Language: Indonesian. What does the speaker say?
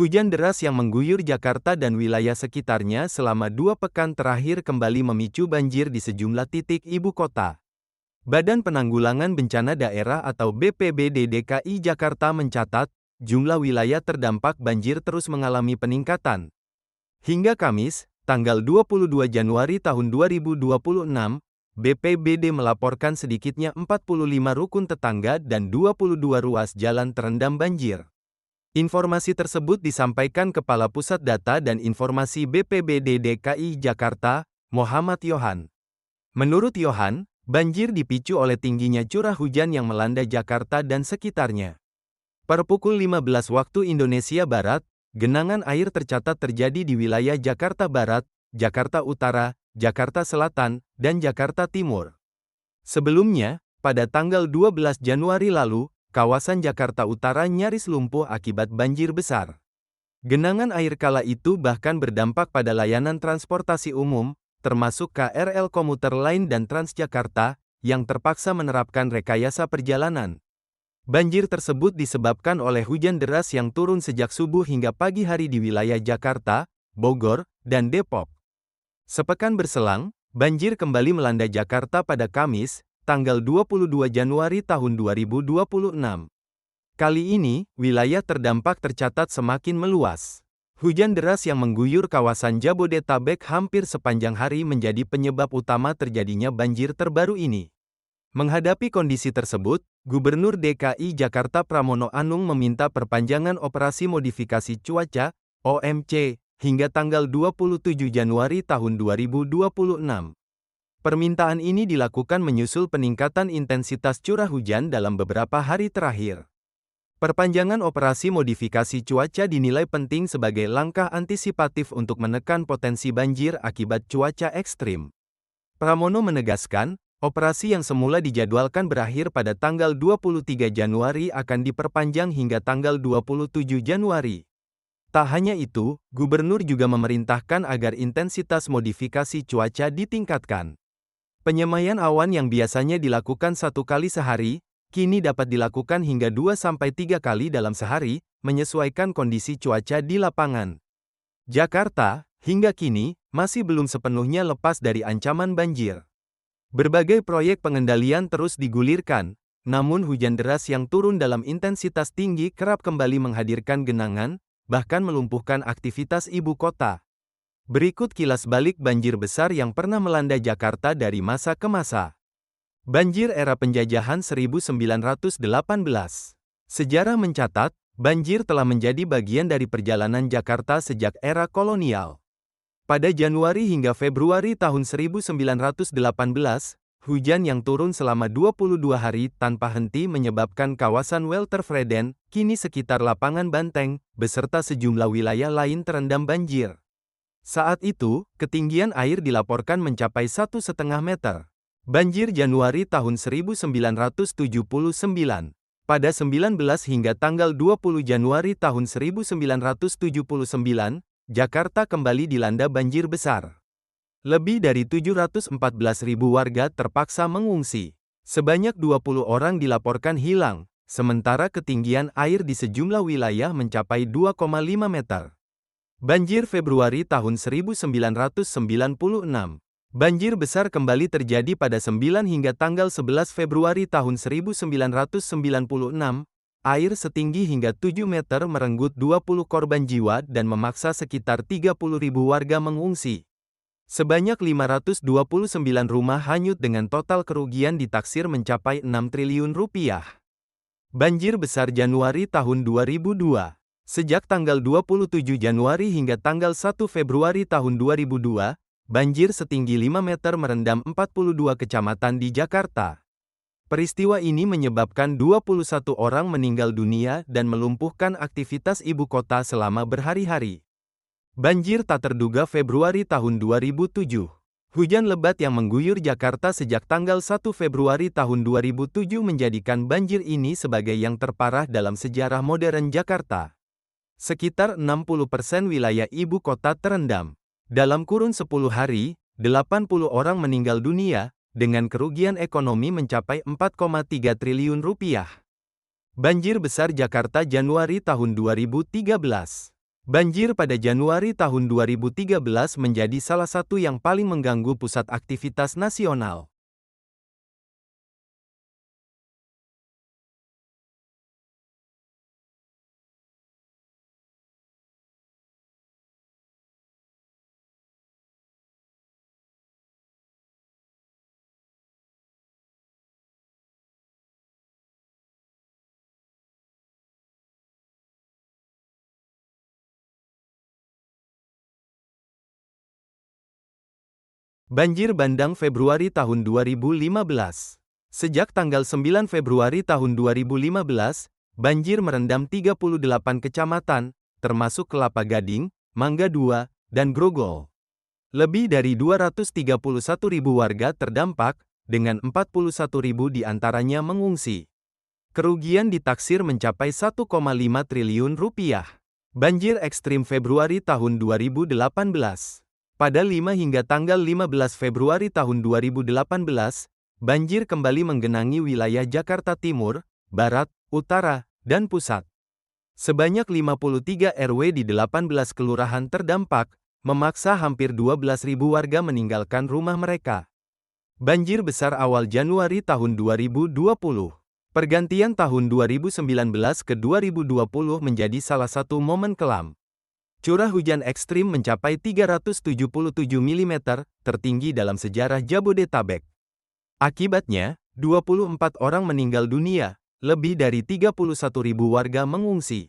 Hujan deras yang mengguyur Jakarta dan wilayah sekitarnya selama 2 pekan terakhir kembali memicu banjir di sejumlah titik ibu kota. Badan Penanggulangan Bencana Daerah atau BPBD DKI Jakarta mencatat, jumlah wilayah terdampak banjir terus mengalami peningkatan. Hingga Kamis, tanggal 22 Januari tahun 2026, BPBD melaporkan sedikitnya 45 rukun tetangga dan 22 ruas jalan terendam banjir. Informasi tersebut disampaikan Kepala Pusat Data dan Informasi BPBD DKI Jakarta, Muhammad Yohan. Menurut Yohan, banjir dipicu oleh tingginya curah hujan yang melanda Jakarta dan sekitarnya. Per pukul 15 waktu Indonesia Barat, genangan air tercatat terjadi di wilayah Jakarta Barat, Jakarta Utara, Jakarta Selatan, dan Jakarta Timur. Sebelumnya, pada tanggal 12 Januari lalu, kawasan Jakarta Utara nyaris lumpuh akibat banjir besar. Genangan air kala itu bahkan berdampak pada layanan transportasi umum, termasuk KRL komuter lain dan Transjakarta, yang terpaksa menerapkan rekayasa perjalanan. Banjir tersebut disebabkan oleh hujan deras yang turun sejak subuh hingga pagi hari di wilayah Jakarta, Bogor, dan Depok. Sepekan berselang, banjir kembali melanda Jakarta pada Kamis, tanggal 22 Januari tahun 2026. Kali ini, wilayah terdampak tercatat semakin meluas. Hujan deras yang mengguyur kawasan Jabodetabek hampir sepanjang hari menjadi penyebab utama terjadinya banjir terbaru ini. Menghadapi kondisi tersebut, Gubernur DKI Jakarta Pramono Anung meminta perpanjangan operasi modifikasi cuaca, OMC, hingga tanggal 27 Januari tahun 2026. Permintaan ini dilakukan menyusul peningkatan intensitas curah hujan dalam beberapa hari terakhir. Perpanjangan operasi modifikasi cuaca dinilai penting sebagai langkah antisipatif untuk menekan potensi banjir akibat cuaca ekstrim. Pramono menegaskan, operasi yang semula dijadwalkan berakhir pada tanggal 23 Januari akan diperpanjang hingga tanggal 27 Januari. Tak hanya itu, Gubernur juga memerintahkan agar intensitas modifikasi cuaca ditingkatkan. Penyemaian awan yang biasanya dilakukan 1 kali sehari, kini dapat dilakukan hingga 2-3 kali dalam sehari, menyesuaikan kondisi cuaca di lapangan. Jakarta, hingga kini, masih belum sepenuhnya lepas dari ancaman banjir. Berbagai proyek pengendalian terus digulirkan, namun hujan deras yang turun dalam intensitas tinggi kerap kembali menghadirkan genangan, bahkan melumpuhkan aktivitas ibu kota. Berikut kilas balik banjir besar yang pernah melanda Jakarta dari masa ke masa. Banjir era penjajahan 1918. Sejarah mencatat, banjir telah menjadi bagian dari perjalanan Jakarta sejak era kolonial. Pada Januari hingga Februari tahun 1918, hujan yang turun selama 22 hari tanpa henti menyebabkan kawasan Weltervreden, kini sekitar Lapangan Banteng, beserta sejumlah wilayah lain terendam banjir. Saat itu, ketinggian air dilaporkan mencapai 1,5 meter. Banjir Januari tahun 1979. Pada 19 hingga tanggal 20 Januari tahun 1979, Jakarta kembali dilanda banjir besar. Lebih dari 714.000 warga terpaksa mengungsi. Sebanyak 20 orang dilaporkan hilang, sementara ketinggian air di sejumlah wilayah mencapai 2,5 meter. Banjir Februari tahun 1996. Banjir besar kembali terjadi pada 9 hingga tanggal 11 Februari tahun 1996. Air setinggi hingga 7 meter merenggut 20 korban jiwa dan memaksa sekitar 30.000 warga mengungsi. Sebanyak 529 rumah hanyut dengan total kerugian ditaksir mencapai 6 triliun rupiah. Banjir besar Januari tahun 2002. Sejak tanggal 27 Januari hingga tanggal 1 Februari tahun 2002, banjir setinggi 5 meter merendam 42 kecamatan di Jakarta. Peristiwa ini menyebabkan 21 orang meninggal dunia dan melumpuhkan aktivitas ibu kota selama berhari-hari. Banjir tak terduga Februari tahun 2007. Hujan lebat yang mengguyur Jakarta sejak tanggal 1 Februari tahun 2007 menjadikan banjir ini sebagai yang terparah dalam sejarah modern Jakarta. Sekitar 60% wilayah ibu kota terendam. Dalam kurun 10 hari, 80 orang meninggal dunia, dengan kerugian ekonomi mencapai 4,3 triliun rupiah. Banjir besar Jakarta Januari tahun 2013. Banjir pada Januari tahun 2013 menjadi salah satu yang paling mengganggu pusat aktivitas nasional. Banjir bandang Februari tahun 2015. Sejak tanggal 9 Februari tahun 2015, banjir merendam 38 kecamatan, termasuk Kelapa Gading, Mangga II, dan Grogol. Lebih dari 231.000 warga terdampak, dengan 41.000 diantaranya mengungsi. Kerugian ditaksir mencapai 1,5 triliun rupiah. Banjir ekstrim Februari tahun 2018. Pada 5 hingga tanggal 15 Februari tahun 2018, banjir kembali menggenangi wilayah Jakarta Timur, Barat, Utara, dan Pusat. Sebanyak 53 RW di 18 kelurahan terdampak, memaksa hampir 12.000 warga meninggalkan rumah mereka. Banjir besar awal Januari tahun 2020. Pergantian tahun 2019 ke 2020 menjadi salah satu momen kelam. Curah hujan ekstrim mencapai 377 mm, tertinggi dalam sejarah Jabodetabek. Akibatnya, 24 orang meninggal dunia, lebih dari 31.000 warga mengungsi.